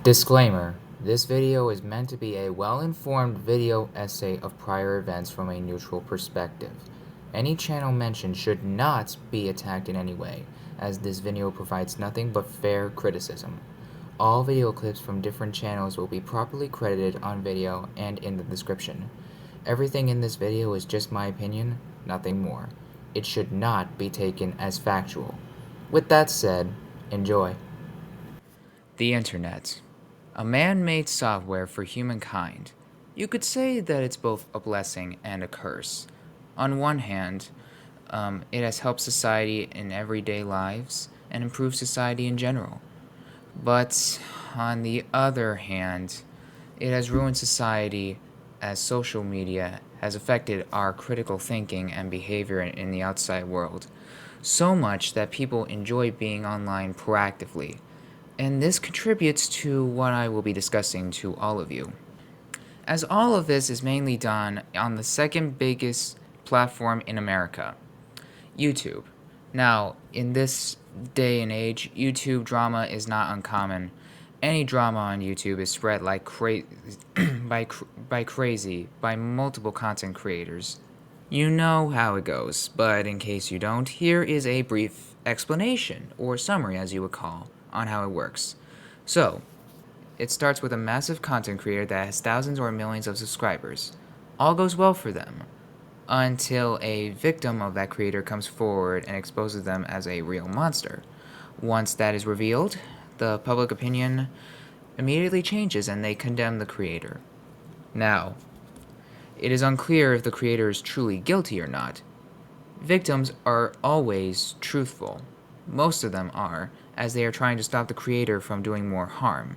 Disclaimer: this video is meant to be a well-informed video essay of prior events from a neutral perspective. Any channel mentioned should not be attacked in any way, as this video provides nothing but fair criticism. All video clips from different channels will be properly credited on video and in the description. Everything in this video is just my opinion, nothing more. It should not be taken as factual. With that said, enjoy. The Internet. A man-made software for humankind. You could say that it's both a blessing and a curse. On one hand, it has helped society in everyday lives and improved society in general. But on the other hand, it has ruined society as social media has affected our critical thinking and behavior in the outside world. So much that people enjoy being online proactively. And this contributes to what I will be discussing to all of you. As all of this is mainly done on the second biggest platform in America, YouTube. Now, in this day and age, YouTube drama is not uncommon. Any drama on YouTube is spread like crazy by multiple content creators. You know how it goes, but in case you don't, here is a brief explanation, or summary as you would call, on how it works. So, it starts with a massive content creator that has thousands or millions of subscribers. All goes well for them, until a victim of that creator comes forward and exposes them as a real monster. Once that is revealed, the public opinion immediately changes and they condemn the creator. Now, it is unclear if the creator is truly guilty or not. Victims are always truthful. Most of them are, as they are trying to stop the creator from doing more harm.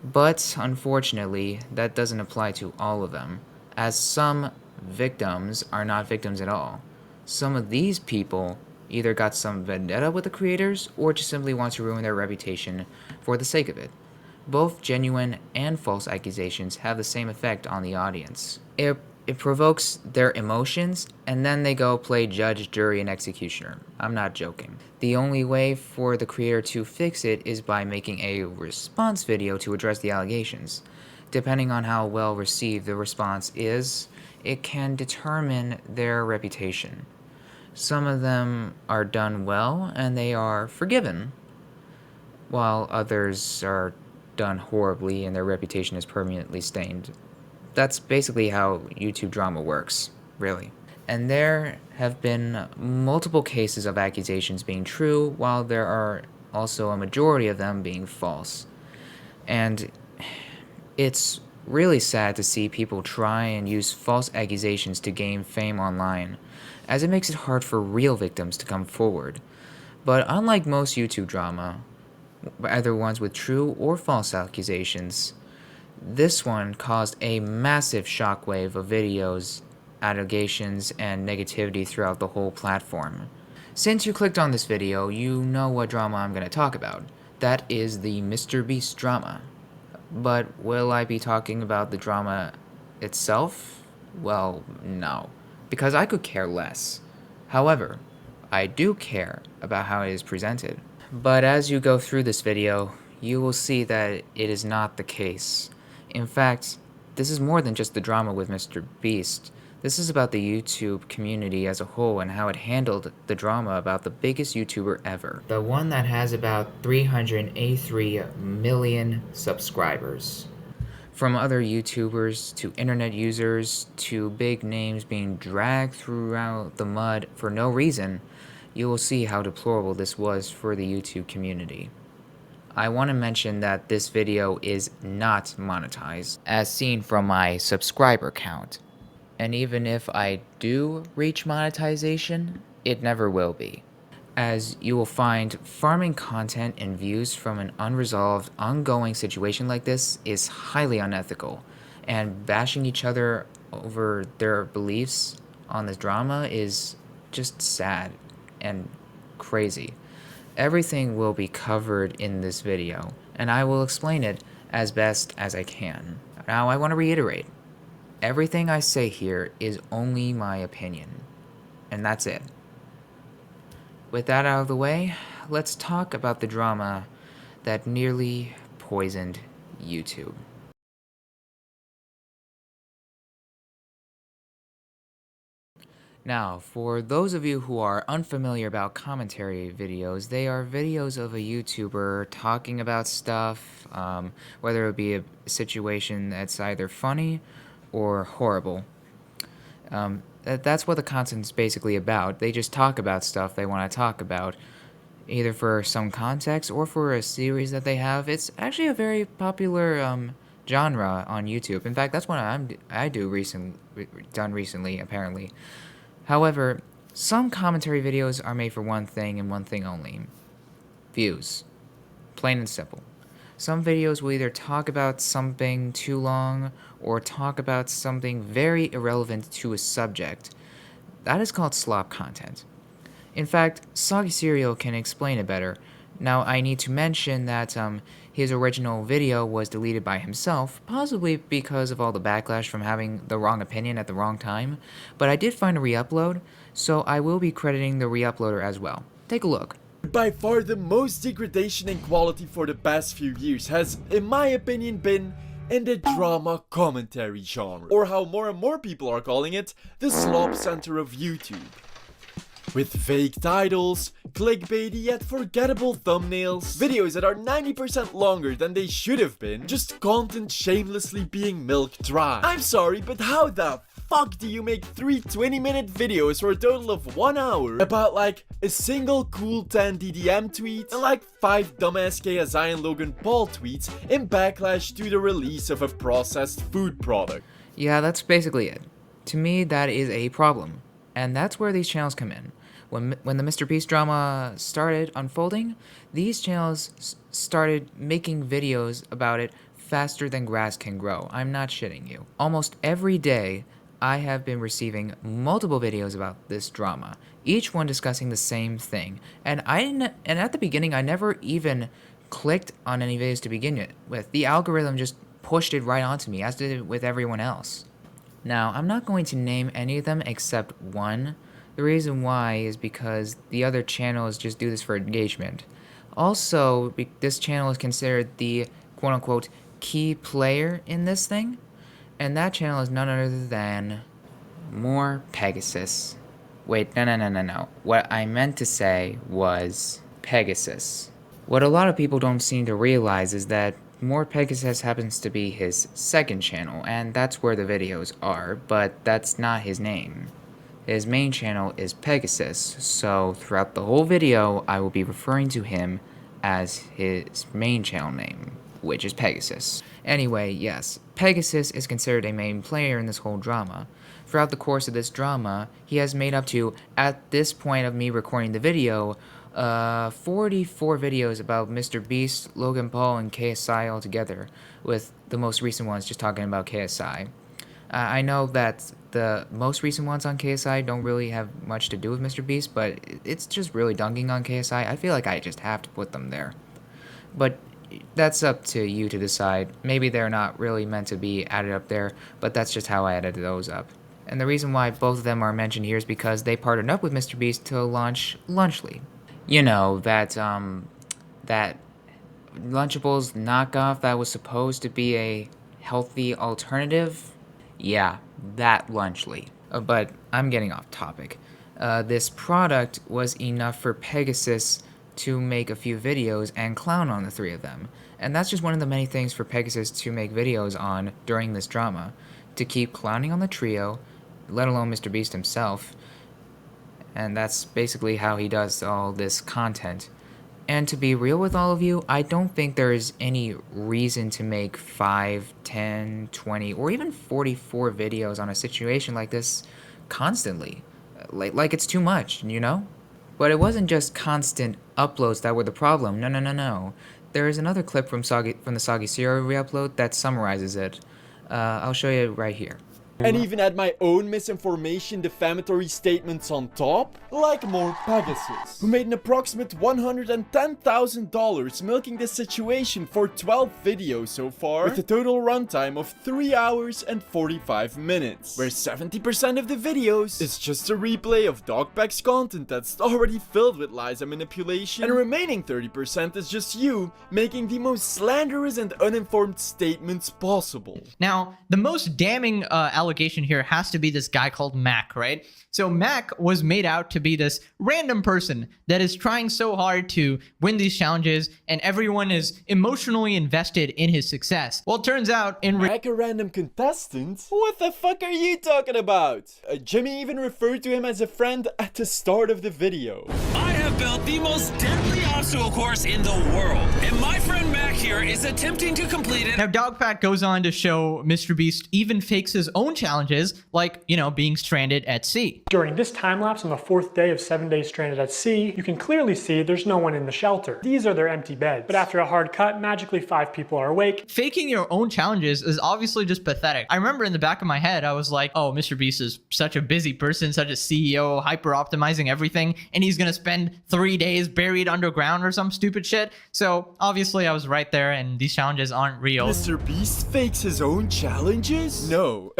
But unfortunately, that doesn't apply to all of them, as some victims are not victims at all. Some of these people either got some vendetta with the creators or just simply want to ruin their reputation for the sake of it. Both genuine and false accusations have the same effect on the audience. It provokes their emotions, and then they go play judge, jury, and executioner. I'm not joking. The only way for the creator to fix it is by making a response video to address the allegations. Depending on how well received the response is, it can determine their reputation. Some of them are done well, and they are forgiven, while others are done horribly and their reputation is permanently stained. That's basically how YouTube drama works, really. And there have been multiple cases of accusations being true, while there are also a majority of them being false. And it's really sad to see people try and use false accusations to gain fame online, as it makes it hard for real victims to come forward. But unlike most YouTube drama, either ones with true or false accusations, this one caused a massive shockwave of videos, allegations, and negativity throughout the whole platform. Since you clicked on this video, you know what drama I'm going to talk about. That is the MrBeast Drama. But will I be talking about the drama itself? Well, no, because I could care less. However, I do care about how it is presented. But as you go through this video, you will see that it is not the case. In fact, this is more than just the drama with MrBeast. This is about the YouTube community as a whole and how it handled the drama about the biggest YouTuber ever. The one that has about 383 million subscribers. From other YouTubers to internet users to big names being dragged throughout the mud for no reason, you will see how deplorable this was for the YouTube community. I want to mention that this video is not monetized, as seen from my subscriber count. And even if I do reach monetization, it never will be, as you will find farming content and views from an unresolved, ongoing situation like this is highly unethical, and bashing each other over their beliefs on this drama is just sad and crazy. Everything will be covered in this video, and I will explain it as best as I can. Now, I want to reiterate, everything I say here is only my opinion, and that's it. With that out of the way, let's talk about the drama that nearly poisoned YouTube. Now, for those of you who are unfamiliar about commentary videos, they are videos of a YouTuber talking about stuff, whether it be a situation that's either funny or horrible. That's what the content's basically about. They just talk about stuff they want to talk about, either for some context or for a series that they have. It's actually a very popular genre on YouTube. In fact, that's what done recently, apparently. However, some commentary videos are made for one thing and one thing only: views. Plain and simple. Some videos will either talk about something too long or talk about something very irrelevant to a subject. That is called slop content. In fact, Soggy Cereal can explain it better. Now, I need to mention that his original video was deleted by himself, possibly because of all the backlash from having the wrong opinion at the wrong time, but I did find a re-upload, so I will be crediting the re-uploader as well. Take a look. By far the most degradation in quality for the past few years has, in my opinion, been in the drama commentary genre, or how more and more people are calling it, the slop center of YouTube. With fake titles, clickbaity yet forgettable thumbnails, videos that are 90% longer than they should have been, just content shamelessly being milked dry. I'm sorry, but how the fuck do you make 3 20-minute videos for a total of 1 hour about like a single cool 10 DDM tweet and like 5 dumbass KSI and Logan Paul tweets in backlash to the release of a processed food product? Yeah, that's basically it. To me, that is a problem. And that's where these channels come in. When the MrBeast Drama started unfolding, these channels started making videos about it faster than grass can grow. I'm not shitting you. Almost every day, I have been receiving multiple videos about this drama, each one discussing the same thing. And at the beginning, I never even clicked on any videos to begin with. The algorithm just pushed it right onto me, as did it with everyone else. Now, I'm not going to name any of them except one. The reason why is because the other channels just do this for engagement. Also, this channel is considered the quote-unquote key player in this thing, and that channel is none other than More Pegasus. Wait, no. What I meant to say was Pegasus. What a lot of people don't seem to realize is that More Pegasus happens to be his second channel, and that's where the videos are, but that's not his name. His main channel is Pegasus, so throughout the whole video, I will be referring to him as his main channel name, which is Pegasus. Anyway, yes, Pegasus is considered a main player in this whole drama. Throughout the course of this drama, he has made up to, at this point of me recording the video, 44 videos about MrBeast, Logan Paul, and KSI all together, with the most recent ones just talking about KSI. I know that the most recent ones on KSI don't really have much to do with MrBeast, but it's just really dunking on KSI. I feel like I just have to put them there. But that's up to you to decide. Maybe they're not really meant to be added up there, but that's just how I added those up. And the reason why both of them are mentioned here is because they partnered up with MrBeast to launch Lunchly. You know, that Lunchables knockoff that was supposed to be a healthy alternative? Yeah, that Lunchly. But I'm getting off topic. This product was enough for Pegasus to make a few videos and clown on the three of them. And that's just one of the many things for Pegasus to make videos on during this drama. To keep clowning on the trio, let alone MrBeast himself. And that's basically how he does all this content. And to be real with all of you, I don't think there's any reason to make 5, 10, 20, or even 44 videos on a situation like this constantly. Like it's too much, you know? But it wasn't just constant uploads that were the problem. No. There is another clip from the Soggy Cereal re-upload that summarizes it. I'll show you right here. And even add my own misinformation defamatory statements on top? Like more Pegasus, who made an approximate $110,000 milking this situation for 12 videos so far, with a total runtime of 3 hours and 45 minutes, where 70% of the videos is just a replay of Dogpack's content that's already filled with lies and manipulation, and the remaining 30% is just you making the most slanderous and uninformed statements possible. Now, the most damning allegation here has to be this guy called Mac, right? So Mac was made out to be this random person that is trying so hard to win these challenges, and everyone is emotionally invested in his success. Well, it turns out Mac a random contestant? What the fuck are you talking about? Jimmy even referred to him as a friend at the start of the video. I have built the most deadly obstacle course in the world, and my friend Mac here is attempting to complete it. Now, Dogpack goes on to show MrBeast even fakes his own challenges, like, you know, being stranded at sea. During this time lapse on the 4th day of 7 days stranded at sea, you can clearly see there's no one in the shelter. These are their empty beds. But after a hard cut, magically 5 people are awake. Faking your own challenges is obviously just pathetic. I remember in the back of my head, I was like, oh, MrBeast is such a busy person, such a CEO, hyper optimizing everything, and he's gonna spend 3 days buried underground or some stupid shit. So obviously I was right there, and these challenges aren't real. MrBeast fakes his own challenges? No.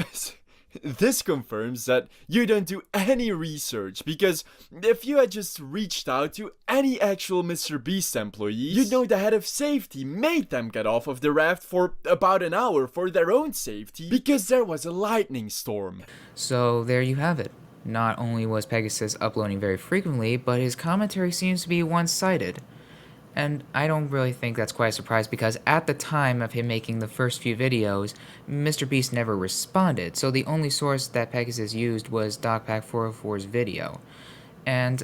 This confirms that you don't do any research, because if you had just reached out to any actual MrBeast employees, you'd know the head of safety made them get off of the raft for about an hour for their own safety, because there was a lightning storm. So there you have it. Not only was Pegasus uploading very frequently, but his commentary seems to be one-sided. And I don't really think that's quite a surprise, because at the time of him making the first few videos, MrBeast never responded, so the only source that Pegasus used was Dogpack404's video. And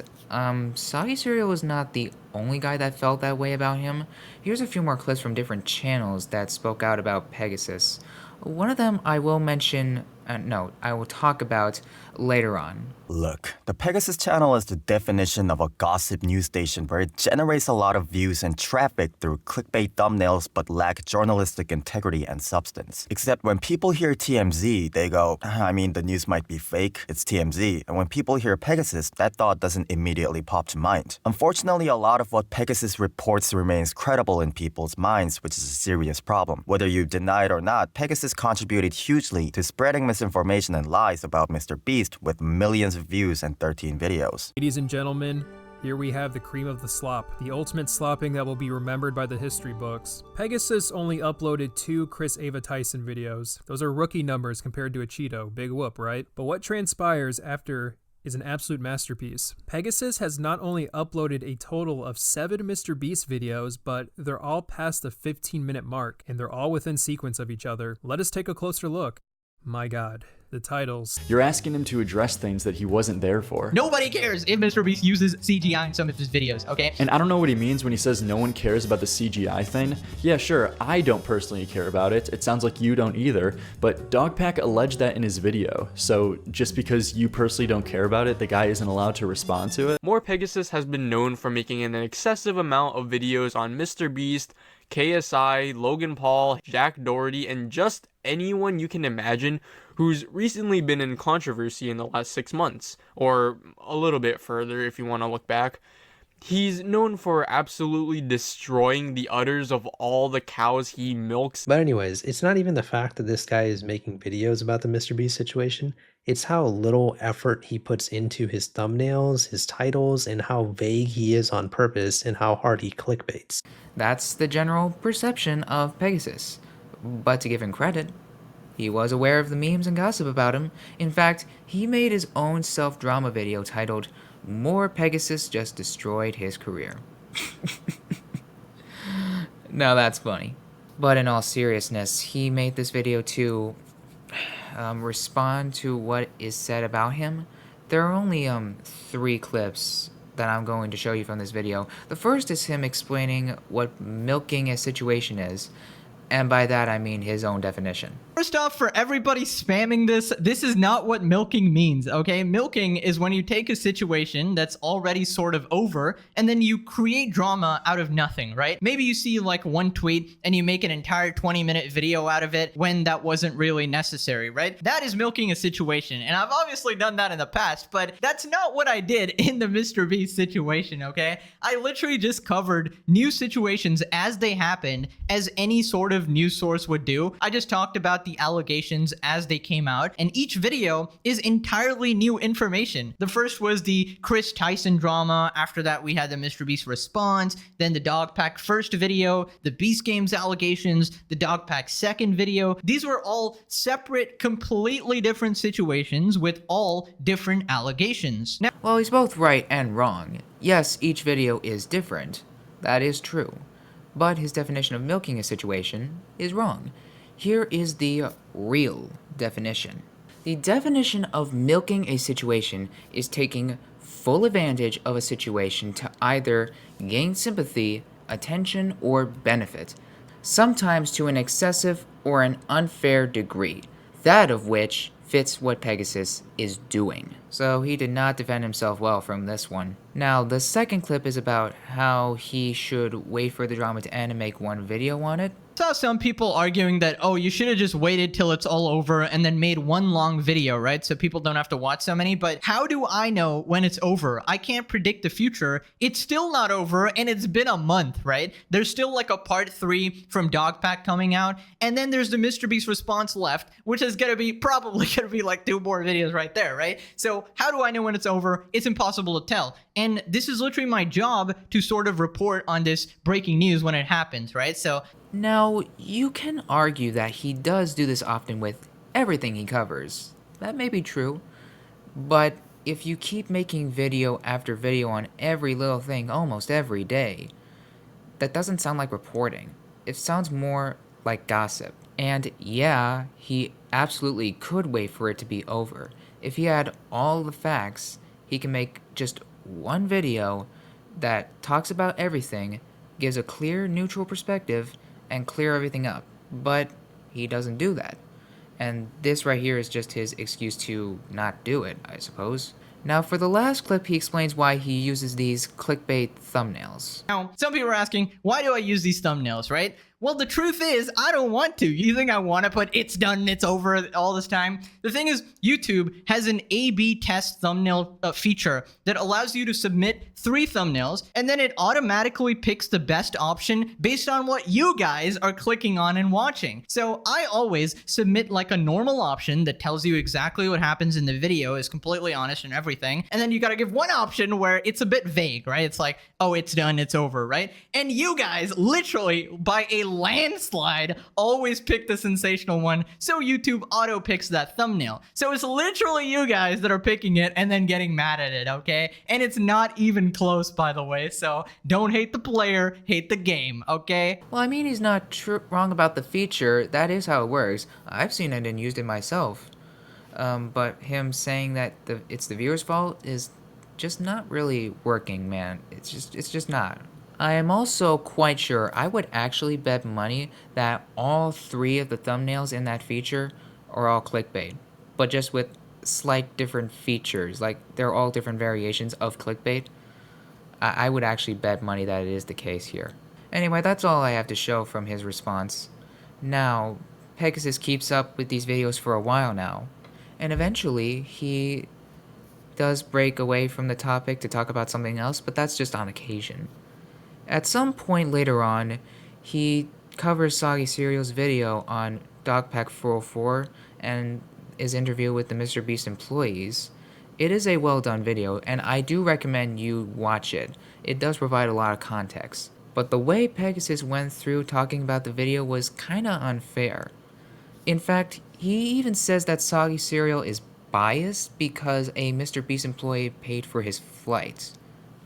Soggy Cereal was not the only guy that felt that way about him. Here's a few more clips from different channels that spoke out about Pegasus. One of them I will mention, I will talk about later on. Look, the Pegasus channel is the definition of a gossip news station where it generates a lot of views and traffic through clickbait thumbnails but lack journalistic integrity and substance. Except when people hear TMZ, they go, I mean, the news might be fake, it's TMZ. And when people hear Pegasus, that thought doesn't immediately pop to mind. Unfortunately, a lot of what Pegasus reports remains credible in people's minds, which is a serious problem. Whether you deny it or not, Pegasus contributed hugely to spreading misinformation and lies about MrBeast with millions of views and 13 videos. Ladies and gentlemen, here we have the cream of the slop, the ultimate slopping that will be remembered by the history books. Pegasus only uploaded 2 Chris Ava Tyson videos. Those are rookie numbers compared to a Cheeto. Big whoop, right? But what transpires after is an absolute masterpiece. Pegasus has not only uploaded a total of 7 MrBeast videos, but they're all past the 15-minute mark, and they're all within sequence of each other. Let us take a closer look. My God. The titles. You're asking him to address things that he wasn't there for. Nobody cares if MrBeast uses CGI in some of his videos, okay? And I don't know what he means when he says no one cares about the CGI thing. Yeah, sure, I don't personally care about it. It sounds like you don't either, but Dogpack alleged that in his video. So just because you personally don't care about it, the guy isn't allowed to respond to it? More Pegasus has been known for making an excessive amount of videos on MrBeast, KSI, Logan Paul, Jack Doherty, and just anyone you can imagine who's recently been in controversy in the last 6 months, or a little bit further if you want to look back. He's known for absolutely destroying the udders of all the cows he milks. But anyways, it's not even the fact that this guy is making videos about the MrBeast situation. It's how little effort he puts into his thumbnails, his titles, and how vague he is on purpose and how hard he clickbaits. That's the general perception of Pegasus. But to give him credit, he was aware of the memes and gossip about him. In fact, he made his own self-drama video titled, "More Pegasus Just Destroyed His Career." Now that's funny. But in all seriousness, he made this video to respond to what is said about him. There are only 3 clips that I'm going to show you from this video. The first is him explaining what milking a situation is. And by that I mean his own definition. First off, for everybody spamming this is not what milking means, okay? Milking is when you take a situation that's already sort of over and then you create drama out of nothing, right? Maybe you see like one tweet and you make an entire 20-minute video out of it when that wasn't really necessary, right? That is milking a situation, and I've obviously done that in the past, but that's not what I did in the MrBeast situation, okay? I literally just covered new situations as they happened, as any sort of news source would do. I just talked about the allegations as they came out, and each video is entirely new information. The first was the Chris Tyson drama. After that, we had the MrBeast response, then the Dogpack first video, the Beast Games allegations, the Dogpack second video. These were all separate, completely different situations with all different allegations. Now, Well, he's both right and wrong. Yes, each video is different. That is true. But his definition of milking a situation is wrong. Here is the real definition. The definition of milking a situation is taking full advantage of a situation to either gain sympathy, attention, or benefit, sometimes to an excessive or an unfair degree, that of which fits what Pegasus is doing. So he did not defend himself well from this one. Now, the second clip is about how he should wait for the drama to end and make one video on it. saw some people arguing that, oh, you should have just waited till it's all over and then made one long video, right? So people don't have to watch so many. But how do I know when it's over? I can't predict the future. It's still not over, and it's been a month, right? There's still like a part 3 from Dogpack coming out, and then there's the MrBeast response left, which is gonna be probably gonna be like 2 more videos right there, right? So how do I know when it's over? It's impossible to tell. And this is literally my job to sort of report on this breaking news when it happens, right? So now, you can argue that he does do this often with everything he covers. That may be true, but if you keep making video after video on every little thing almost every day, that doesn't sound like reporting. It sounds more like gossip. And yeah, he absolutely could wait for it to be over. If he had all the facts, he can make just one video that talks about everything, gives a clear, neutral perspective, and clear everything up. But he doesn't do that. And this right here is just his excuse to not do it, I suppose. Now, for the last clip, he explains why he uses these clickbait thumbnails. now, some people are asking, why do I use these thumbnails, right? Well, the truth is, I don't want to. You think I want to put "it's done, it's over" all this time? The thing is, YouTube has an A/B test thumbnail feature that allows you to submit 3 thumbnails, and then it automatically picks the best option based on what you guys are clicking on and watching. So I always submit like a normal option that tells you exactly what happens in the video, is completely honest and everything, and then you gotta give one option where it's a bit vague, right? It's like, oh, it's done, it's over, right? And you guys, literally, by a landslide, always pick the sensational one, so YouTube auto picks that thumbnail. So it's literally you guys that are picking it and then getting mad at it, okay? And it's not even close, by the way, so don't hate the player, hate the game, okay? Well, I mean, he's not wrong about the feature. That is how it works. I've seen it and used it myself. But him saying that it's the viewer's fault is just not really working, man. It's just not. I am also quite sure I would actually bet money that all 3 of the thumbnails in that feature are all clickbait, but just with slight different features, like they're all different variations of clickbait. I would actually bet money that it is the case here. Anyway, that's all I have to show from his response. Now, Pegasus keeps up with these videos for a while now, and eventually he does break away from the topic to talk about something else, but that's just on occasion. At some point later on, he covers Soggy Cereal's video on Dogpack 404 and his interview with the MrBeast employees. It is a well done video, and I do recommend you watch it. It does provide a lot of context. But the way Pegasus went through talking about the video was kinda unfair. In fact, he even says that Soggy Cereal is biased because a MrBeast employee paid for his flight.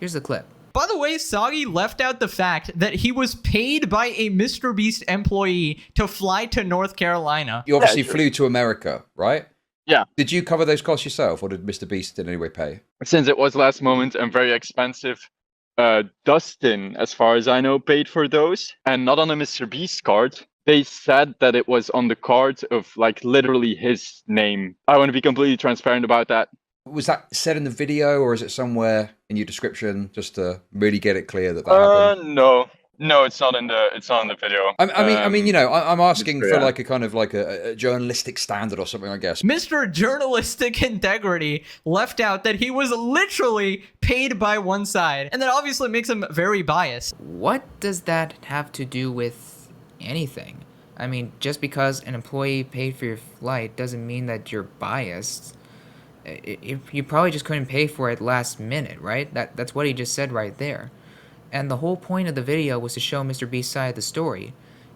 Here's the clip. By the way, Soggy left out the fact that he was paid by a MrBeast employee to fly to North Carolina. You obviously flew to America, right? Yeah. Did you cover those costs yourself, or did MrBeast in any way pay? Since it was last moment and very expensive, Dustin, as far as I know, paid for those. And not on a MrBeast card, They said that it was on the card of like literally his name. I want to be completely transparent about that. Was that said in the video, or is it somewhere in your description, just to really get it clear that that happened? No, it's not in the video. I mean, you know, I'm asking for yeah. like a kind of like a journalistic standard or something, I guess. Mr. Journalistic Integrity left out that he was literally paid by one side, and that obviously makes him very biased. What does that have to do with anything? I mean, just because an employee paid for your flight doesn't mean that you're biased. You probably just couldn't pay for it last minute, right? That's what he just said right there. And the whole point of the video was to show MrBeast's side of the story.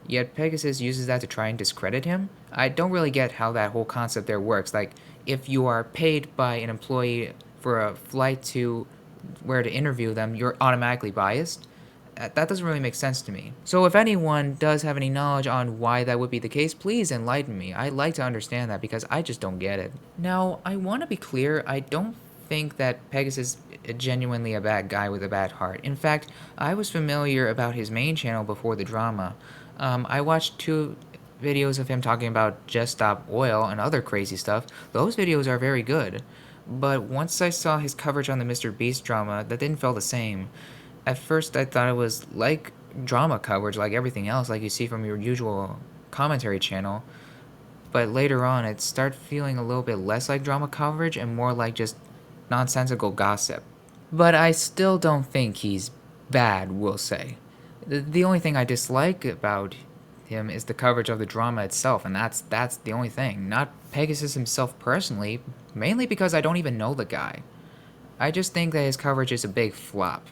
Yet Pegasus uses that to try and discredit him? I don't really get how that whole concept there works. Like, if you are paid by an employee for a flight to where to interview them, you're automatically biased? That doesn't really make sense to me. So if anyone does have any knowledge on why that would be the case, please enlighten me. I'd like to understand that because I just don't get it. Now, I want to be clear, I don't think that Pegasus is genuinely a bad guy with a bad heart. In fact, I was familiar about his main channel before the drama. I watched 2 videos of him talking about Just Stop Oil and other crazy stuff. Those videos are very good. But once I saw his coverage on the MrBeast drama, that didn't feel the same. At first, I thought it was like drama coverage, like everything else, like you see from your usual commentary channel. But later on, it started feeling a little bit less like drama coverage and more like just nonsensical gossip. But I still don't think he's bad, we'll say. The only thing I dislike about him is the coverage of the drama itself, and that's the only thing. Not Pegasus himself personally, mainly because I don't even know the guy. I just think that his coverage is a big flop.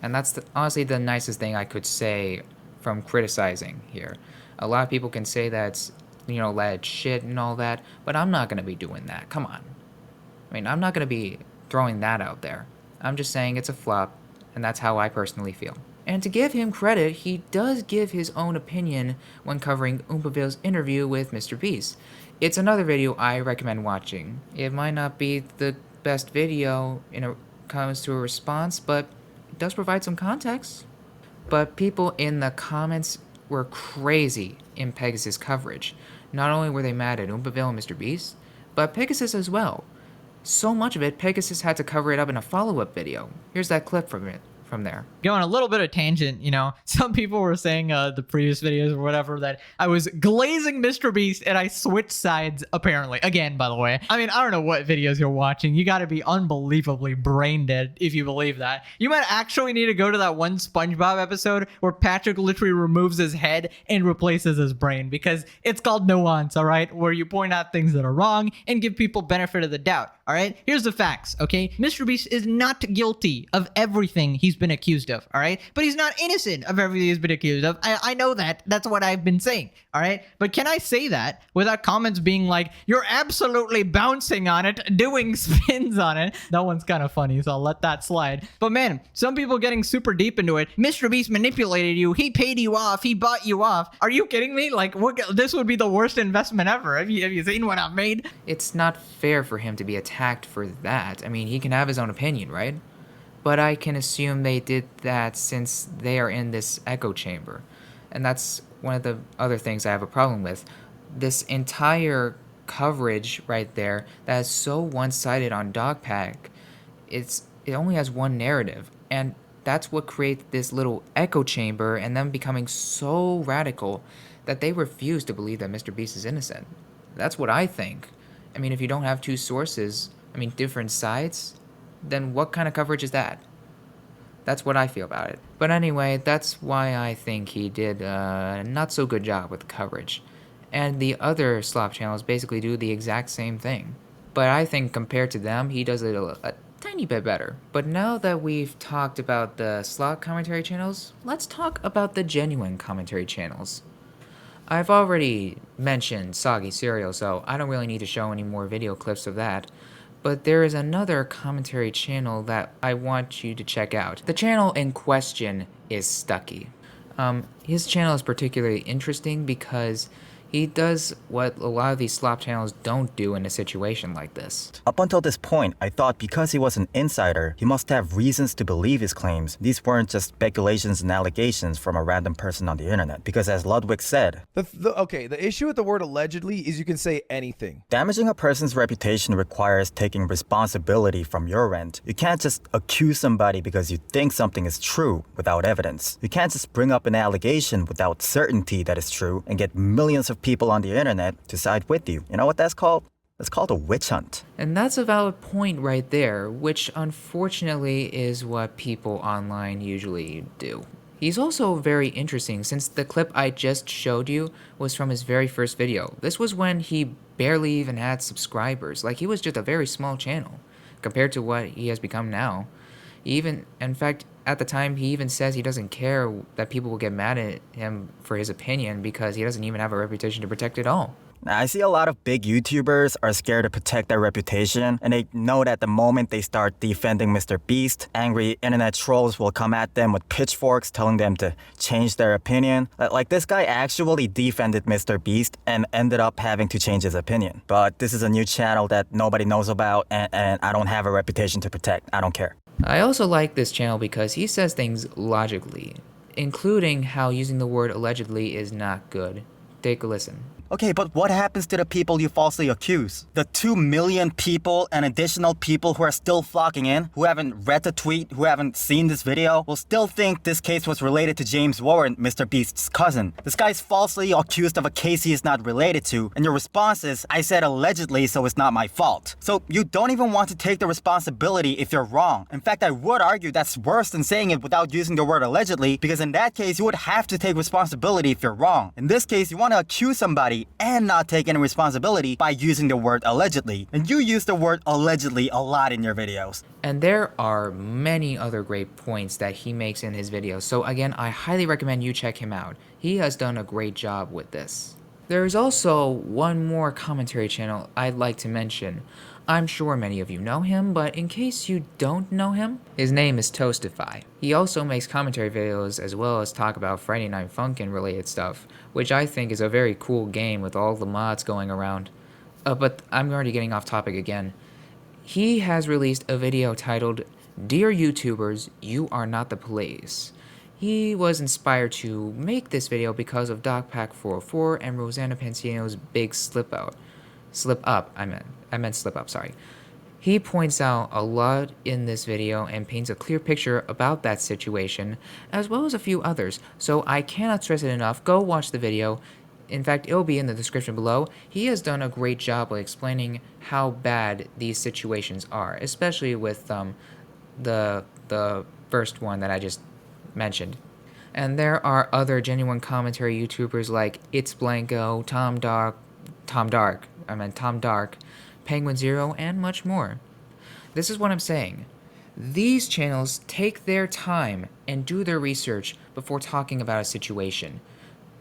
And that's honestly the nicest thing I could say from criticizing here. A lot of people can say that's, you know, lad shit and all that, but I'm not going to be doing that. Come on. I mean, I'm not going to be throwing that out there. I'm just saying it's a flop, and that's how I personally feel. And to give him credit, he does give his own opinion when covering Oompaville's interview with MrBeast. It's another video I recommend watching. It might not be the best video when it comes to a response, but it does provide some context. But people in the comments were crazy in Pegasus' coverage. Not only were they mad at Oompaville and MrBeast, but Pegasus as well. So much of it, Pegasus had to cover it up in a follow-up video. Here's that clip from it. From there. Going a little bit of tangent, you know, some people were saying the previous videos or whatever that I was glazing MrBeast and I switched sides apparently. Again, by the way. I mean, I don't know what videos you're watching. You got to be unbelievably brain dead if you believe that. You might actually need to go to that one SpongeBob episode where Patrick literally removes his head and replaces his brain, because it's called nuance, all right? Where you point out things that are wrong and give people benefit of the doubt. All right, here's the facts, okay? MrBeast is not guilty of everything he's been accused of, all right? But he's not innocent of everything he's been accused of. I know that. That's what I've been saying, all right? But can I say that without comments being like, you're absolutely bouncing on it, doing spins on it? That one's kind of funny, so I'll let that slide. But man, some people getting super deep into it. MrBeast manipulated you. He paid you off. He bought you off. Are you kidding me? Like, this would be the worst investment ever. Have you seen what I've made? It's not fair for him to be attacked for that. I mean, he can have his own opinion, right? But I can assume they did that since they are in this echo chamber. And that's one of the other things I have a problem with. This entire coverage right there that is so one-sided on Dogpack, it only has one narrative. And that's what creates this little echo chamber and them becoming so radical that they refuse to believe that MrBeast is innocent. That's what I think. I mean, if you don't have 2 sources, I mean, different sides, then what kind of coverage is that? That's what I feel about it. But anyway, that's why I think he did a not so good job with the coverage. And the other Slop channels basically do the exact same thing. But I think compared to them, he does it a tiny bit better. But now that we've talked about the Slop commentary channels, let's talk about the genuine commentary channels. I've already mentioned Soggy Cereal, so I don't really need to show any more video clips of that. But there is another commentary channel that I want you to check out. The channel in question is Stucky. His channel is particularly interesting because He does what a lot of these slop channels don't do in a situation like this. Up until this point, I thought because he was an insider, he must have reasons to believe his claims. These weren't just speculations and allegations from a random person on the internet. Because as Ludwig said, the issue with the word allegedly is you can say anything. Damaging a person's reputation requires taking responsibility from your end. You can't just accuse somebody because you think something is true without evidence. You can't just bring up an allegation without certainty that it's true and get millions of people on the internet to side with you. You know what that's called? That's called a witch hunt. And that's a valid point right there, which unfortunately is what people online usually do. He's also very interesting since the clip I just showed you was from his very first video. This was when he barely even had subscribers. Like, he was just a very small channel compared to what he has become now. In fact, at the time, he even says he doesn't care that people will get mad at him for his opinion because he doesn't even have a reputation to protect at all. Now, I see a lot of big YouTubers are scared to protect their reputation, and they know that the moment they start defending MrBeast, angry internet trolls will come at them with pitchforks telling them to change their opinion. Like, this guy actually defended MrBeast and ended up having to change his opinion. But this is a new channel that nobody knows about, and I don't have a reputation to protect. I don't care. I also like this channel because he says things logically, including how using the word allegedly is not good. Take a listen. Okay, but what happens to the people you falsely accuse? The 2 million people and additional people who are still flocking in, who haven't read the tweet, who haven't seen this video, will still think this case was related to James Warren, MrBeast's cousin. This guy's falsely accused of a case he is not related to, and your response is, I said allegedly, so it's not my fault. So you don't even want to take the responsibility if you're wrong. In fact, I would argue that's worse than saying it without using the word allegedly, because in that case, you would have to take responsibility if you're wrong. In this case, you want to accuse somebody and not take any responsibility by using the word allegedly. And you use the word allegedly a lot in your videos. And there are many other great points that he makes in his videos, so again, I highly recommend you check him out. He has done a great job with this. There is also one more commentary channel I'd like to mention. I'm sure many of you know him, but in case you don't know him, his name is Toastify. He also makes commentary videos as well as talk about Friday Night Funkin' related stuff, which I think is a very cool game with all the mods going around. But I'm already getting off topic again. He has released a video titled, Dear YouTubers, You Are Not the Police. He was inspired to make this video because of DocPack404 and Rosanna Pansino's big slip up, sorry. He points out a lot in this video and paints a clear picture about that situation, as well as a few others, so I cannot stress it enough. Go watch the video. In fact, it'll be in the description below. He has done a great job of explaining how bad these situations are, especially with the first one that I just mentioned. And there are other genuine commentary YouTubers like It's Blanco, Tom Dark, Penguin Zero, and much more. This is what I'm saying. These channels take their time and do their research before talking about a situation.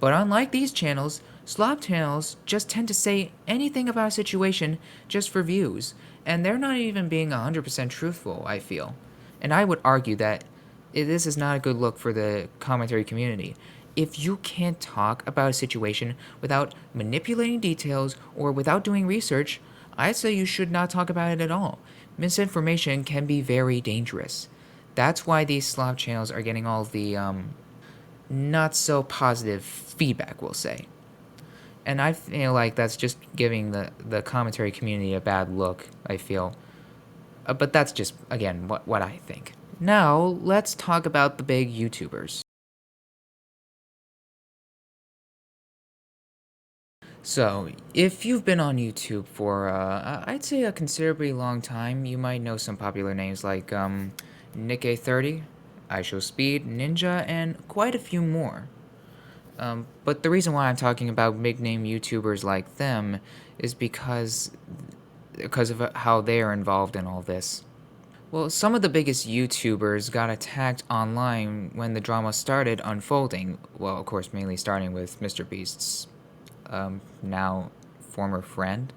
But unlike these channels, Slop channels just tend to say anything about a situation just for views, and they're not even being 100% truthful, I feel. And I would argue that this is not a good look for the commentary community. If you can't talk about a situation without manipulating details or without doing research, I'd say you should not talk about it at all. Misinformation can be very dangerous. That's why these Slop channels are getting all the not so positive feedback, we'll say. And I feel like that's just giving the commentary community a bad look, I feel. But that's just, again, what I think. Now, let's talk about the big YouTubers. So, if you've been on YouTube for, I'd say a considerably long time, you might know some popular names like, Nick830, iShowSpeed, Ninja, and quite a few more. But the reason why I'm talking about big-name YouTubers like them is because of how they are involved in all this. Well, some of the biggest YouTubers got attacked online when the drama started unfolding. Well, of course, mainly starting with MrBeast's now former friend.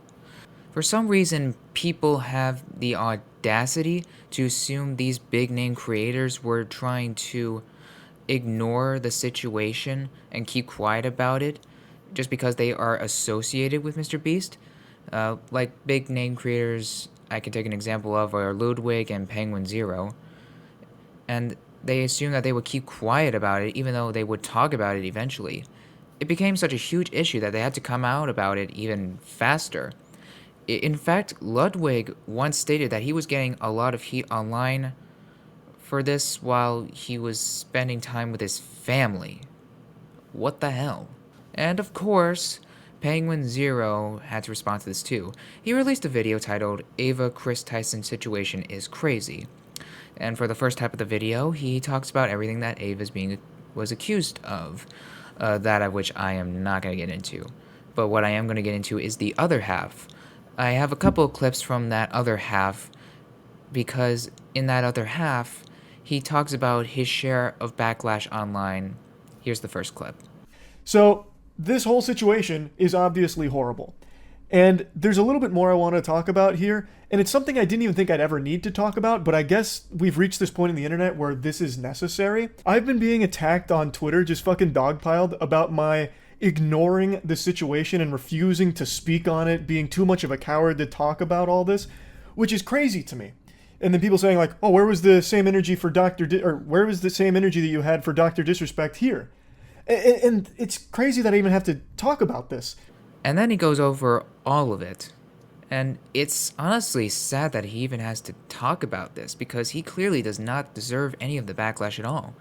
For some reason, people have the audacity to assume these big-name creators were trying to ignore the situation and keep quiet about it. just because they are associated with MrBeast. Like big name creators I can take an example of are Ludwig and Penguin Zero. And they assumed that they would keep quiet about it even though they would talk about it eventually. It became such a huge issue that they had to come out about it even faster. In fact, Ludwig once stated that he was getting a lot of heat online for this while he was spending time with his family. What the hell? And of course, Penguin Zero had to respond to this too. He released a video titled Ava Chris Tyson Situation is Crazy. And for the first half of the video, he talks about everything that Ava was accused of, that of which I am not going to get into. But what I am going to get into is the other half. I have a couple of clips from that other half, because in that other half, he talks about his share of backlash online. Here's the first clip. So this whole situation is obviously horrible. And there's a little bit more I want to talk about here, and it's something I didn't even think I'd ever need to talk about, but I guess we've reached this point in the internet where this is necessary. I've been being attacked on Twitter, just fucking dogpiled, about my ignoring the situation and refusing to speak on it, being too much of a coward to talk about all this, which is crazy to me. And then people saying like, oh, where was the same energy for where was the same energy that you had for Dr. Disrespect here? And it's crazy that I even have to talk about this. And then he goes over all of it. And it's honestly sad that he even has to talk about this, because he clearly does not deserve any of the backlash at all.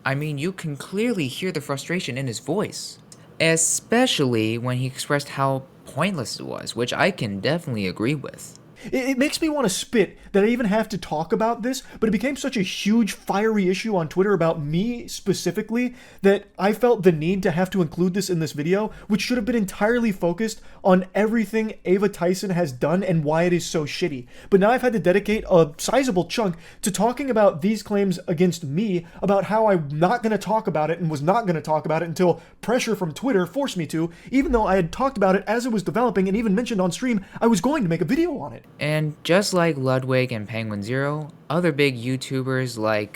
I mean, you can clearly hear the frustration in his voice. Especially when he expressed how pointless it was, which I can definitely agree with. It makes me want to spit that I even have to talk about this, but it became such a huge fiery issue on Twitter about me specifically that I felt the need to have to include this in this video, which should have been entirely focused on everything Ava Tyson has done and why it is so shitty. But now I've had to dedicate a sizable chunk to talking about these claims against me, about how I'm not going to talk about it and was not going to talk about it until pressure from Twitter forced me to, even though I had talked about it as it was developing and even mentioned on stream I was going to make a video on it. And just like Ludwig and Penguin Zero, other big YouTubers like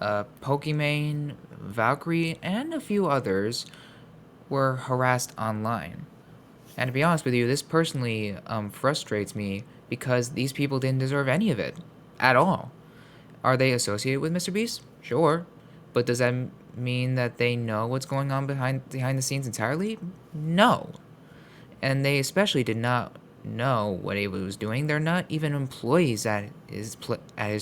Pokimane, Valkyrie, and a few others were harassed online. And to be honest with you, this personally frustrates me, because these people didn't deserve any of it at all. Are they associated with MrBeast? Sure. But does that mean that they know what's going on behind the scenes entirely? No. And they especially did not know what Ava was doing. They're not even employees at his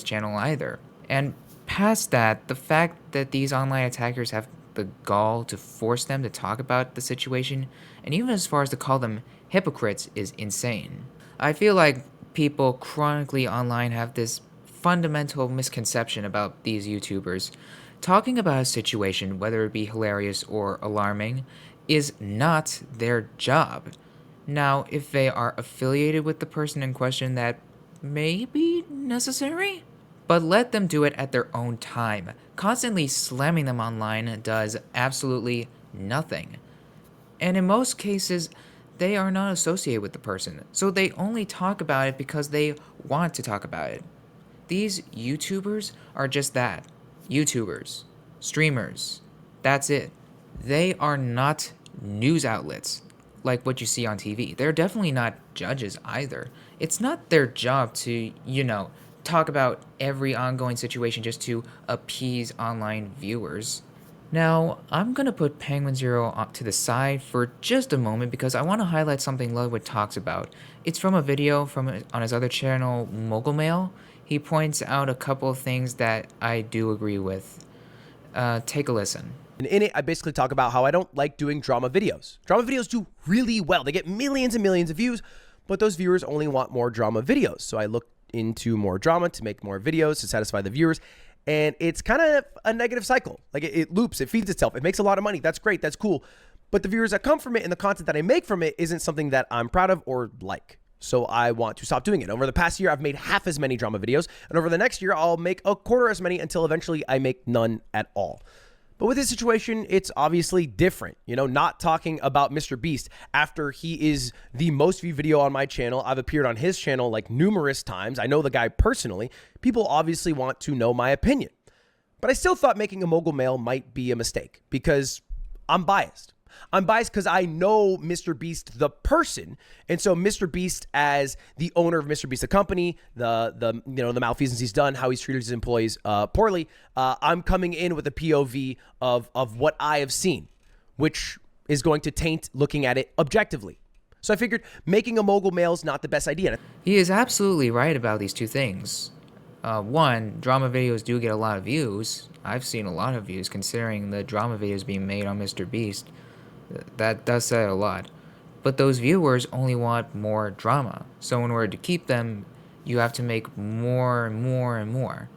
channel either. And past that, the fact that these online attackers have the gall to force them to talk about the situation, and even as far as to call them hypocrites, is insane. I feel like people chronically online have this fundamental misconception about these YouTubers. Talking about a situation, whether it be hilarious or alarming, is not their job. Now, if they are affiliated with the person in question, that may be necessary, but let them do it at their own time. Constantly slamming them online does absolutely nothing. And in most cases, they are not associated with the person, so they only talk about it because they want to talk about it. These YouTubers are just that. YouTubers. Streamers. That's it. They are not news outlets like what you see on TV. They're definitely not judges either. It's not their job to, talk about every ongoing situation just to appease online viewers. Now, I'm going to put Penguin Zero to the side for just a moment because I want to highlight something Ludwig talks about. It's from a video on his other channel, Mogul Mail. He points out a couple of things that I do agree with. Take a listen. And in it, I basically talk about how I don't like doing drama videos. Drama videos do really well. They get millions and millions of views, but those viewers only want more drama videos. So I look into more drama to make more videos to satisfy the viewers. And it's kind of a negative cycle. Like it loops, it feeds itself. It makes a lot of money. That's great. That's cool. But the viewers that come from it and the content that I make from it isn't something that I'm proud of or like. So I want to stop doing it. Over the past year, I've made half as many drama videos. And over the next year, I'll make a quarter as many until eventually I make none at all. But with this situation, it's obviously different. Not talking about MrBeast after he is the most viewed video on my channel. I've appeared on his channel like numerous times. I know the guy personally. People obviously want to know my opinion. But I still thought making a Mogul Mail might be a mistake because I'm biased. I'm biased because I know Mr. Beast the person, and so Mr. Beast as the owner of Mr. Beast the company, the malfeasance he's done, how he's treated his employees poorly. I'm coming in with a POV of what I have seen, which is going to taint looking at it objectively. So I figured making a mogul male is not the best idea. He is absolutely right about these two things. One, drama videos do get a lot of views. I've seen a lot of views considering the drama videos being made on MrBeast. That does say a lot. But those viewers only want more drama. So in order to keep them, you have to make more and more and more.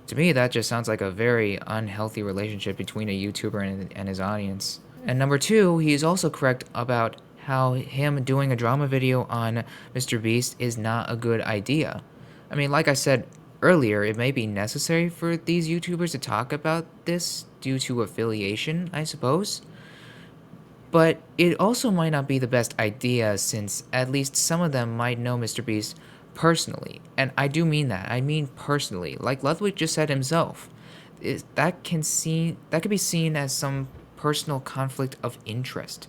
To me, that just sounds like a very unhealthy relationship between a YouTuber and his audience. And number two, he is also correct about how him doing a drama video on MrBeast is not a good idea. I mean, like I said earlier, it may be necessary for these YouTubers to talk about this due to affiliation, I suppose. But it also might not be the best idea since at least some of them might know MrBeast personally. And I do mean that. I mean personally. Like Ludwig just said himself. That could be seen as some personal conflict of interest.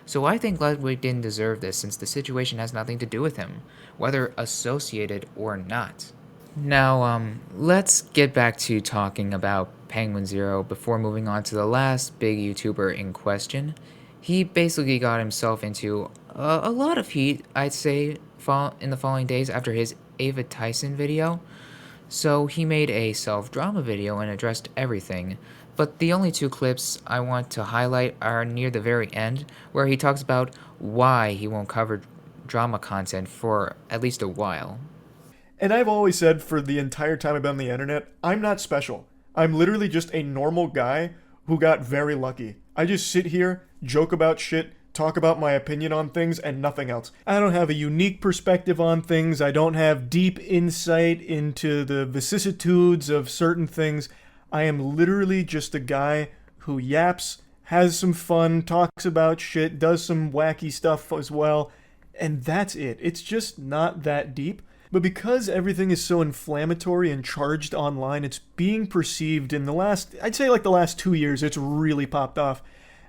So I think Ludwig didn't deserve this since the situation has nothing to do with him, whether associated or not. Now, let's get back to talking about Penguin Zero before moving on to the last big YouTuber in question. He basically got himself into a lot of heat, I'd say, in the following days after his Ava Tyson video. So he made a self-drama video and addressed everything. But the only two clips I want to highlight are near the very end, where he talks about why he won't cover drama content for at least a while. And I've always said for the entire time I've been on the internet, I'm not special. I'm literally just a normal guy who got very lucky. I just sit here, joke about shit, talk about my opinion on things, and nothing else. I don't have a unique perspective on things. I don't have deep insight into the vicissitudes of certain things. I am literally just a guy who yaps, has some fun, talks about shit, does some wacky stuff as well, and that's it. It's just not that deep. But because everything is so inflammatory and charged online, it's being perceived in the last 2 years, it's really popped off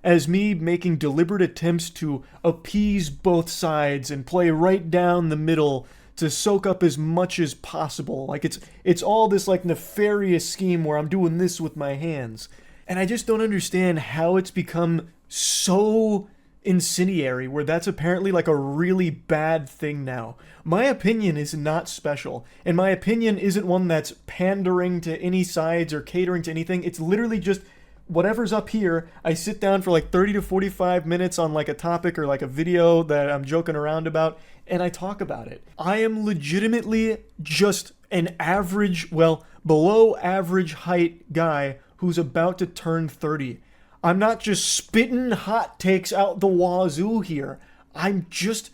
as me making deliberate attempts to appease both sides and play right down the middle to soak up as much as possible. Like it's all this like nefarious scheme where I'm doing this with my hands. And I just don't understand how it's become so incendiary where that's apparently like a really bad thing now. My opinion is not special, and my opinion isn't one that's pandering to any sides or catering to anything. It's literally just whatever's up here. I sit down for like 30 to 45 minutes on like a topic or like a video that I'm joking around about, and I talk about it. I am legitimately just an average, well, below average height guy who's about to turn 30. I'm not just spitting hot takes out the wazoo here. I'm just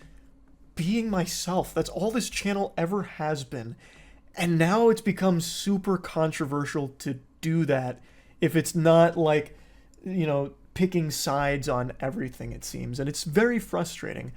being myself. That's all this channel ever has been. And now it's become super controversial to do that if it's not like, picking sides on everything, it seems. And it's very frustrating.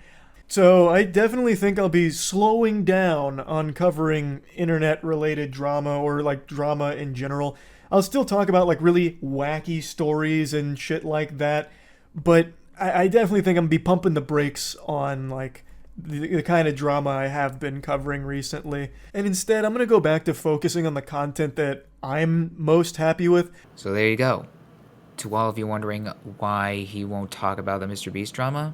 So I definitely think I'll be slowing down on covering internet-related drama or like drama in general. I'll still talk about like really wacky stories and shit like that, but I definitely think I'm gonna be pumping the brakes on like the kind of drama I have been covering recently. And instead, I'm gonna go back to focusing on the content that I'm most happy with. So there you go. To all of you wondering why he won't talk about the MrBeast drama,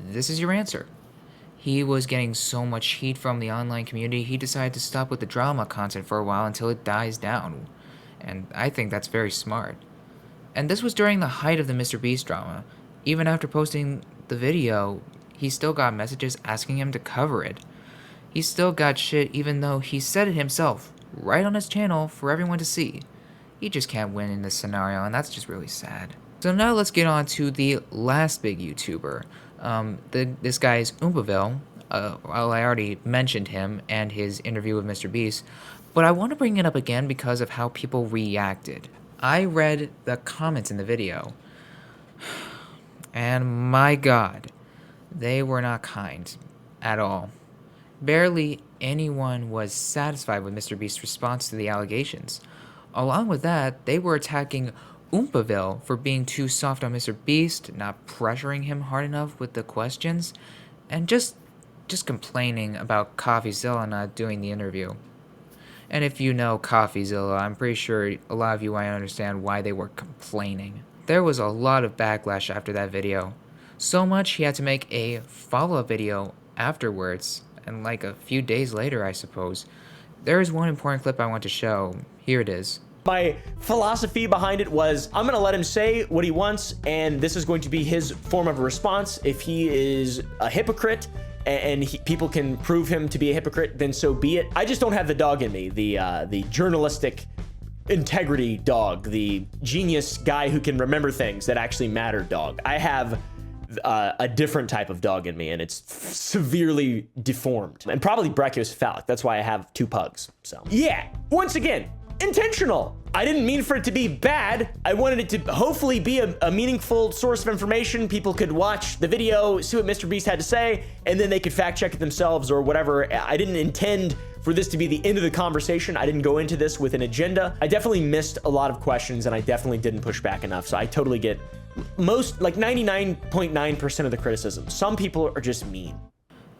this is your answer. He was getting so much heat from the online community, he decided to stop with the drama content for a while until it dies down. And I think that's very smart. And this was during the height of the MrBeast drama. Even after posting the video, he still got messages asking him to cover it. He still got shit even though he said it himself, right on his channel for everyone to see. He just can't win in this scenario, and that's just really sad. So now let's get on to the last big YouTuber. This guy is Oompaville. Well, I already mentioned him and his interview with MrBeast, but I want to bring it up again because of how people reacted. I read the comments in the video, and my god, they were not kind at all. Barely anyone was satisfied with MrBeast's response to the allegations. Along with that, they were attacking Oompaville for being too soft on MrBeast, not pressuring him hard enough with the questions, and just complaining about CoffeeZilla not doing the interview. And if you know CoffeeZilla, I'm pretty sure a lot of you might understand why they were complaining. There was a lot of backlash after that video. So much he had to make a follow-up video afterwards, and like a few days later, I suppose. There is one important clip I want to show. Here it is. My philosophy behind it was, I'm going to let him say what he wants, and this is going to be his form of a response. If he is a hypocrite, and people can prove him to be a hypocrite, then so be it. I just don't have the dog in me, the journalistic integrity dog, the genius guy who can remember things that actually matter dog. I have a different type of dog in me, and it's severely deformed and probably brachiocephalic. That's why I have 2 pugs. So yeah, once again, intentional. I didn't mean for it to be bad. I wanted it to hopefully be a meaningful source of information. People could watch the video, see what MrBeast had to say, and then they could fact check it themselves or whatever. I didn't intend for this to be the end of the conversation. I didn't go into this with an agenda. I definitely missed a lot of questions, and I definitely didn't push back enough. So I totally get most, like 99.9% of the criticism. Some people are just mean.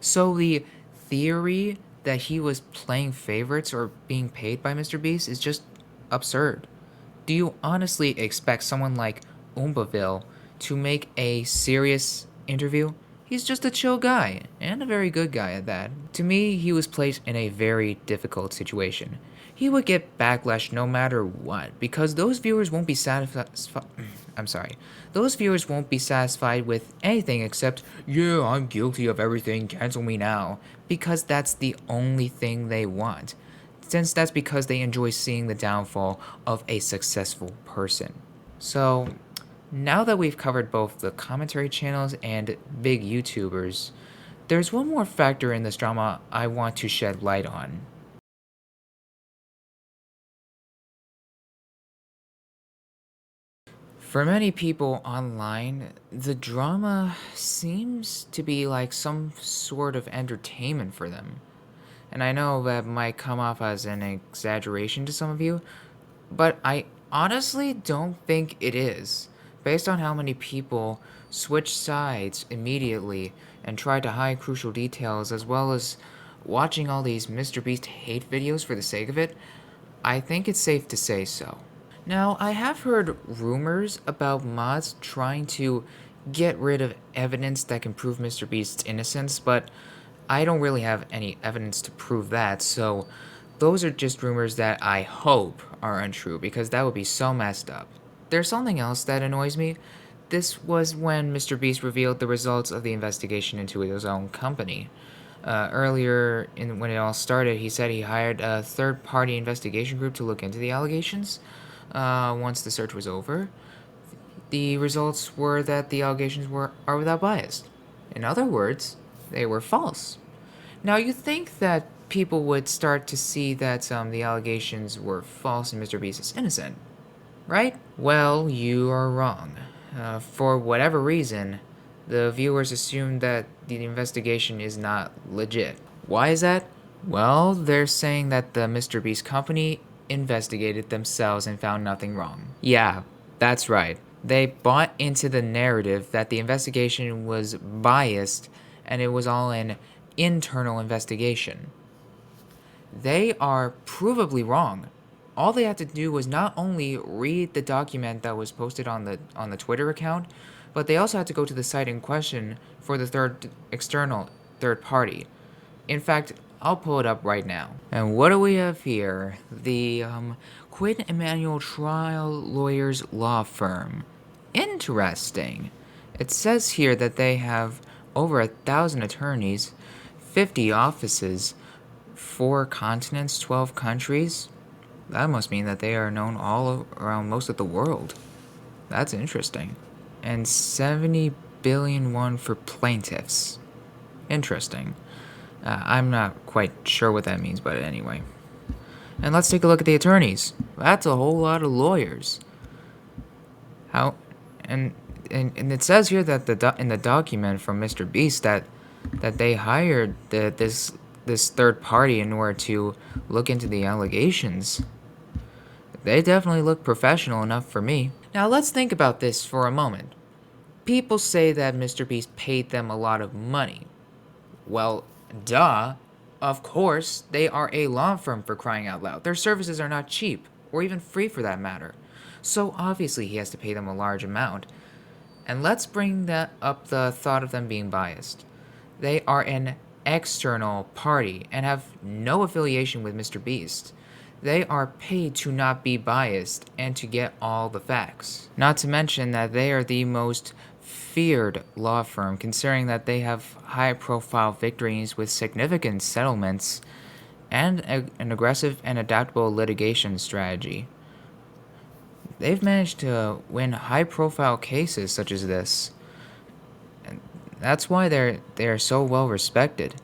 So the theory that he was playing favorites or being paid by MrBeast is just absurd. Do you honestly expect someone like Oompaville to make a serious interview? He's just a chill guy, and a very good guy at that. To me, he was placed in a very difficult situation. He would get backlash no matter what, because those viewers won't be those viewers won't be satisfied with anything except, yeah, I'm guilty of everything, cancel me now, because that's the only thing they want. Since that's because they enjoy seeing the downfall of a successful person. So, now that we've covered both the commentary channels and big YouTubers, there's one more factor in this drama I want to shed light on. For many people online, the drama seems to be like some sort of entertainment for them. And I know that might come off as an exaggeration to some of you, but I honestly don't think it is, based on how many people switch sides immediately and try to hide crucial details, as well as watching all these MrBeast hate videos for the sake of it. I think it's safe to say so. Now, I have heard rumors about mods trying to get rid of evidence that can prove MrBeast's innocence, but I don't really have any evidence to prove that, so those are just rumors that I hope are untrue, because that would be so messed up. There's something else that annoys me. This was when MrBeast revealed the results of the investigation into his own company. Earlier, when it all started, he said he hired a third-party investigation group to look into the allegations. Once the search was over, the results were that the allegations are without bias. In other words, they were false. Now, you'd think that people would start to see that the allegations were false and MrBeast is innocent, right? Well, you are wrong. For whatever reason, the viewers assume that the investigation is not legit. Why is that? Well, they're saying that the MrBeast company investigated themselves and found nothing wrong. Yeah, that's right. They bought into the narrative that the investigation was biased and it was all an internal investigation. They are provably wrong. All they had to do was not only read the document that was posted on the Twitter account, but they also had to go to the site in question for the external third party. In fact, I'll pull it up right now. And what do we have here? The Quinn Emanuel Trial Lawyers Law Firm. Interesting. It says here that they have over 1,000 attorneys, 50 offices, 4 continents, 12 countries. That must mean that they are known all around most of the world. That's interesting. And 70 billion won for plaintiffs. Interesting. I'm not quite sure what that means, but anyway. And let's take a look at the attorneys. That's a whole lot of lawyers. And it says here that in the document from MrBeast that they hired this third party in order to look into the allegations. They definitely look professional enough for me. Now let's think about this for a moment. People say that MrBeast paid them a lot of money. Well, duh. Of course, they are a law firm, for crying out loud. Their services are not cheap, or even free for that matter. So obviously he has to pay them a large amount. And let's bring up the thought of them being biased. They are an external party and have no affiliation with MrBeast. They are paid to not be biased and to get all the facts. Not to mention that they are the most feared law firm, considering that they have high-profile victories with significant settlements and an aggressive and adaptable litigation strategy. They've managed to win high-profile cases such as this, and that's why they're so well respected.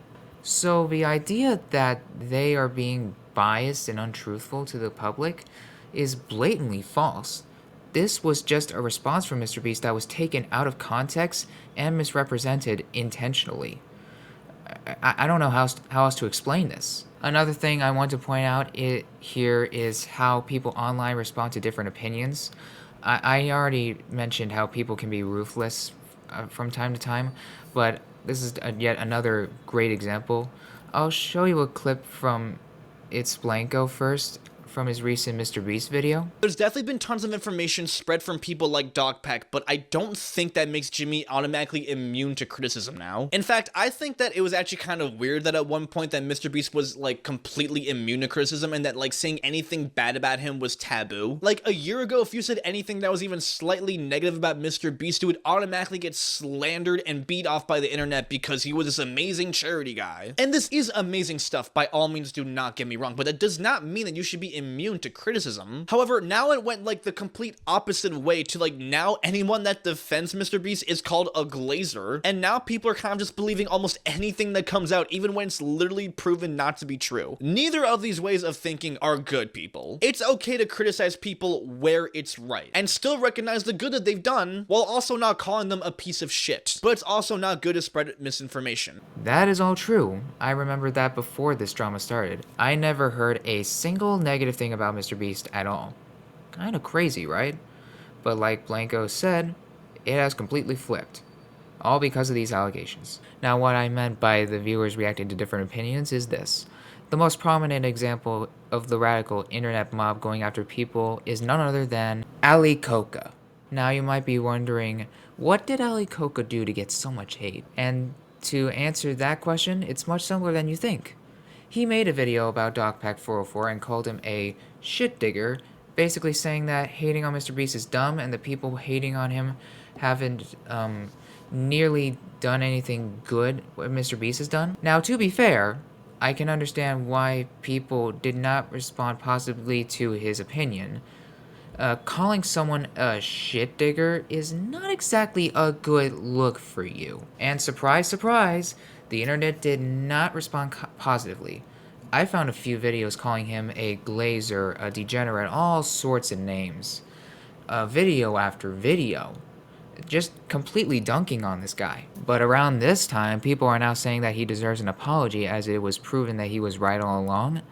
So the idea that they are being biased and untruthful to the public is blatantly false. This was just a response from MrBeast that was taken out of context and misrepresented intentionally. I don't know how else to explain this. Another thing I want to point out here is how people online respond to different opinions. I already mentioned how people can be ruthless from time to time, but this is yet another great example. I'll show you a clip from It's Blanco first, from his recent MrBeast video. There's definitely been tons of information spread from people like Dogpack, but I don't think that makes Jimmy automatically immune to criticism now. In fact, I think that it was actually kind of weird that at one point that MrBeast was like completely immune to criticism and that like saying anything bad about him was taboo. Like a year ago, if you said anything that was even slightly negative about MrBeast, you would automatically get slandered and beat off by the internet because he was this amazing charity guy. And this is amazing stuff, by all means, do not get me wrong, but that does not mean that you should be immune to criticism. However, now it went like the complete opposite way to like now anyone that defends MrBeast is called a glazer, and now people are kind of just believing almost anything that comes out even when it's literally proven not to be true. Neither of these ways of thinking are good, people. It's okay to criticize people where it's right and still recognize the good that they've done while also not calling them a piece of shit. But it's also not good to spread misinformation. That is all true. I remember that before this drama started. I never heard a single negative thing about MrBeast at all. Kinda crazy, right? But like Blanco said, it has completely flipped. All because of these allegations. Now what I meant by the viewers reacting to different opinions is this. The most prominent example of the radical internet mob going after people is none other than Ali Coca. Now you might be wondering, what did Ali Coca do to get so much hate? And to answer that question, it's much simpler than you think. He made a video about Dogpack 404 and called him a shit digger, basically saying that hating on MrBeast is dumb and the people hating on him haven't nearly done anything good what MrBeast has done. Now, to be fair, I can understand why people did not respond positively to his opinion. Calling someone a shit digger is not exactly a good look for you. And surprise, surprise, the internet did not respond positively. I found a few videos calling him a glazer, a degenerate, all sorts of names. Video after video. Just completely dunking on this guy. But around this time, people are now saying that he deserves an apology as it was proven that he was right all along.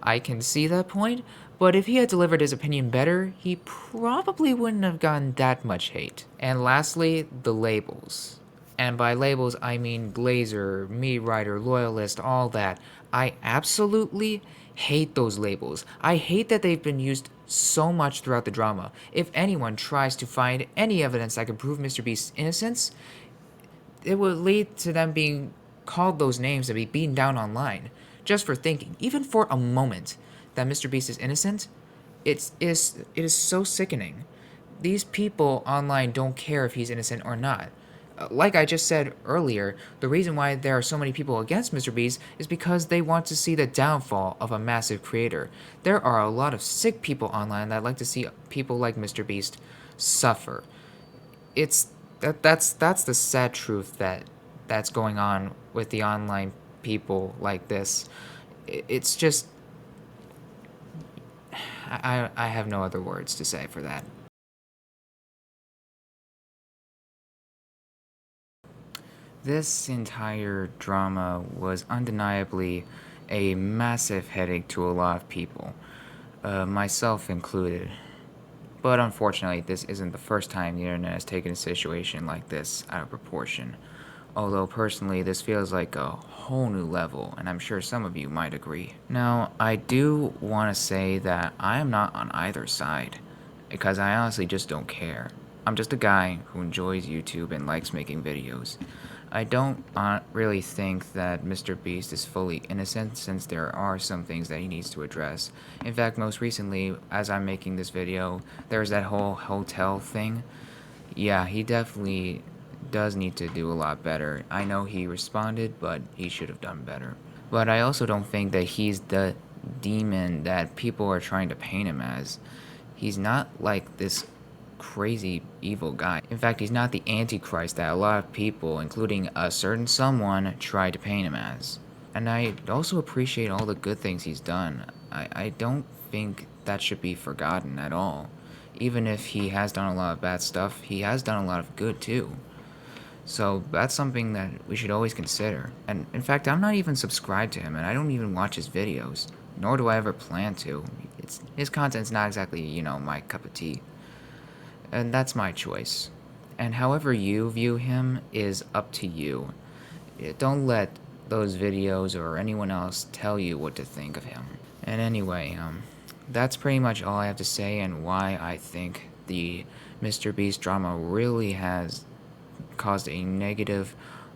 I can see that point, but if he had delivered his opinion better, he probably wouldn't have gotten that much hate. And lastly, the labels. And by labels, I mean glazer, meat writer, loyalist, all that. I absolutely hate those labels. I hate that they've been used so much throughout the drama. If anyone tries to find any evidence that could prove MrBeast's innocence, it would lead to them being called those names and be beaten down online. Just for thinking, even for a moment, that MrBeast is innocent, it is so sickening. These people online don't care if he's innocent or not. Like I just said earlier, the reason why there are so many people against MrBeast is because they want to see the downfall of a massive creator. There are a lot of sick people online that like to see people like MrBeast suffer. That's the sad truth that's going on with the online people like this. It's just I have no other words to say for that. This entire drama was undeniably a massive headache to a lot of people, myself included. But unfortunately, this isn't the first time the internet has taken a situation like this out of proportion. Although personally, this feels like a whole new level, and I'm sure some of you might agree. Now, I do want to say that I am not on either side, because I honestly just don't care. I'm just a guy who enjoys YouTube and likes making videos. I don't really think that MrBeast is fully innocent, since there are some things that he needs to address. In fact, most recently, as I'm making this video, there's that whole hotel thing. Yeah, he definitely does need to do a lot better. I know he responded, but he should have done better. But I also don't think that he's the demon that people are trying to paint him as. He's not like this crazy evil guy. In fact, he's not the Antichrist that a lot of people, including a certain someone, try to paint him as. And I also appreciate all the good things he's done. I don't think that should be forgotten at all. Even if he has done a lot of bad stuff, he has done a lot of good too. So that's something that we should always consider. And in fact, I'm not even subscribed to him, and I don't even watch his videos. Nor do I ever plan to. His content's not exactly, you know, my cup of tea. And that's my choice. And however you view him is up to you. Don't let those videos or anyone else tell you what to think of him. And anyway, that's pretty much all I have to say, and why I think the MrBeast drama really has caused a negative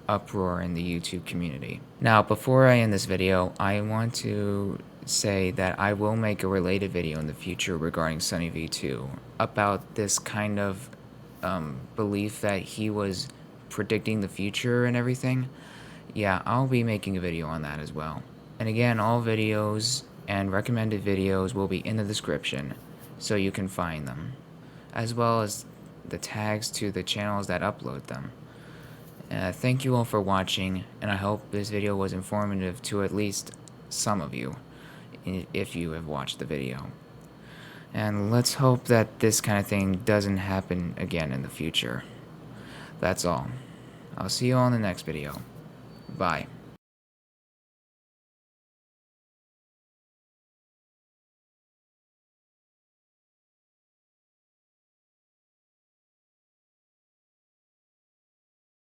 uproar in the YouTube community. Now, before I end this video, I want to say that I will make a related video in the future regarding Sunny V2 about this kind of belief that he was predicting the future and everything. Yeah, I'll be making a video on that as well. And again, all videos and recommended videos will be in the description, so you can find them, as well as the tags to the channels that upload them. Thank you all for watching, and I hope this video was informative to at least some of you, if you have watched the video. And let's hope that this kind of thing doesn't happen again in the future. That's all. I'll see you all in the next video. Bye.